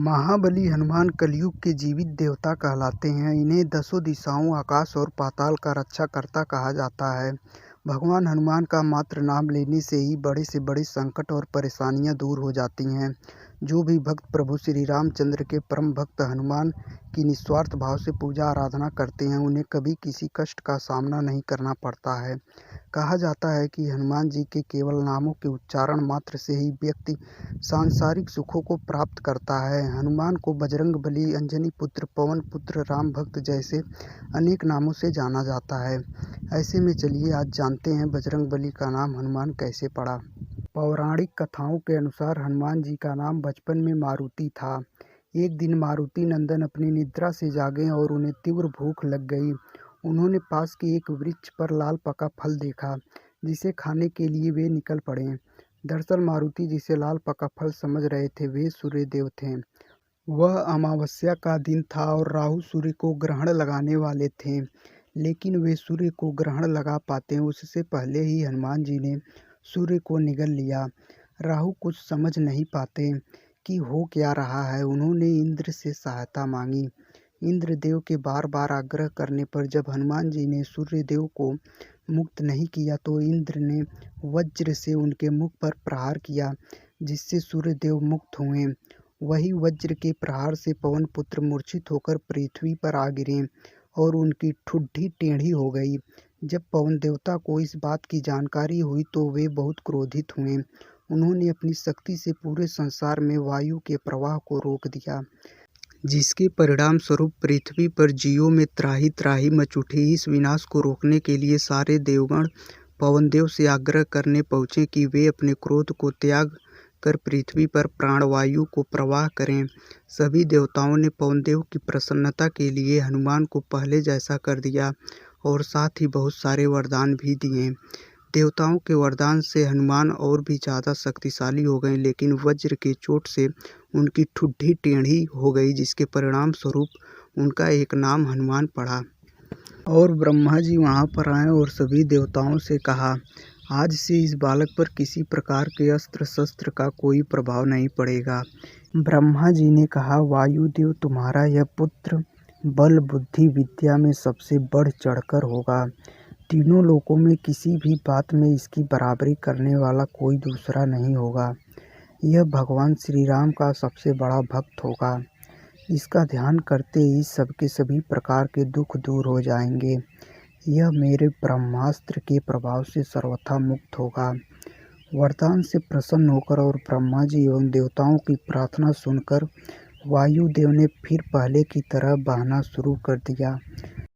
महाबली हनुमान कलयुग के जीवित देवता कहलाते हैं। इन्हें दसों दिशाओं, आकाश और पाताल का रक्षाकर्ता कहा जाता है। भगवान हनुमान का मात्र नाम लेने से ही बड़े से बड़े संकट और परेशानियां दूर हो जाती हैं। जो भी भक्त प्रभु श्री रामचंद्र के परम भक्त हनुमान की निस्वार्थ भाव से पूजा आराधना करते हैं, उन्हें कभी किसी कष्ट का सामना नहीं करना पड़ता है। कहा जाता है कि हनुमान जी के केवल नामों के उच्चारण मात्र से ही व्यक्ति सांसारिक सुखों को प्राप्त करता है। हनुमान को बजरंग बली, अंजनी पुत्र, पवन पुत्र, राम भक्त जैसे अनेक नामों से जाना जाता है। ऐसे में चलिए आज जानते हैं बजरंग बली का नाम हनुमान कैसे पड़ा। पौराणिक कथाओं के अनुसार हनुमान जी का नाम बचपन में मारुति था। एक दिन मारुति नंदन अपनी निद्रा से जागे और उन्हें तीव्र भूख लग गई। उन्होंने पास के एक वृक्ष पर लाल पका फल देखा, जिसे खाने के लिए वे निकल पड़े। दरअसल मारुति जिसे लाल पका फल समझ रहे थे, वे सूर्यदेव थे। वह अमावस्या का दिन था और राहु सूर्य को ग्रहण लगाने वाले थे, लेकिन वे सूर्य को ग्रहण लगा पाते उससे पहले ही हनुमान जी ने सूर्य को निगल लिया। राहु कुछ समझ नहीं पाते कि हो क्या रहा है। उन्होंने इंद्र से सहायता मांगी। इंद्रदेव के बार बार आग्रह करने पर जब हनुमान जी ने सूर्यदेव को मुक्त नहीं किया तो इंद्र ने वज्र से उनके मुख पर प्रहार किया, जिससे सूर्यदेव मुक्त हुए। वही वज्र के प्रहार से पवन पुत्र मूर्छित होकर पृथ्वी पर आ गिरे और उनकी ठुड्डी टेढ़ी हो गई। जब पवन देवता को इस बात की जानकारी हुई तो वे बहुत क्रोधित हुए। उन्होंने अपनी शक्ति से पूरे संसार में वायु के प्रवाह को रोक दिया, जिसके परिणाम स्वरूप पृथ्वी पर जीवों में त्राही त्राही मच उठी। इस विनाश को रोकने के लिए सारे देवगण पवनदेव से आग्रह करने पहुँचे कि वे अपने क्रोध को त्याग कर पृथ्वी पर प्राणवायु को प्रवाह करें। सभी देवताओं ने पवनदेव की प्रसन्नता के लिए हनुमान को पहले जैसा कर दिया और साथ ही बहुत सारे वरदान भी दिए। देवताओं के वरदान से हनुमान और भी ज़्यादा शक्तिशाली हो गए, लेकिन वज्र के चोट से उनकी ठुड्डी टेढ़ी हो गई, जिसके परिणाम स्वरूप उनका एक नाम हनुमान पड़ा। और ब्रह्मा जी वहाँ पर आए और सभी देवताओं से कहा, आज से इस बालक पर किसी प्रकार के अस्त्र शस्त्र का कोई प्रभाव नहीं पड़ेगा। ब्रह्मा जी ने कहा, वायुदेव तुम्हारा यह पुत्र बल बुद्धि विद्या में सबसे बढ़ चढ़कर होगा। तीनों लोकों में किसी भी बात में इसकी बराबरी करने वाला कोई दूसरा नहीं होगा। यह भगवान श्री राम का सबसे बड़ा भक्त होगा। इसका ध्यान करते ही सबके सभी प्रकार के दुख दूर हो जाएंगे। यह मेरे ब्रह्मास्त्र के प्रभाव से सर्वथा मुक्त होगा। वरदान से प्रसन्न होकर और ब्रह्मा जी एवं देवताओं की प्रार्थना सुनकर वायुदेव ने फिर पहले की तरह बहना शुरू कर दिया।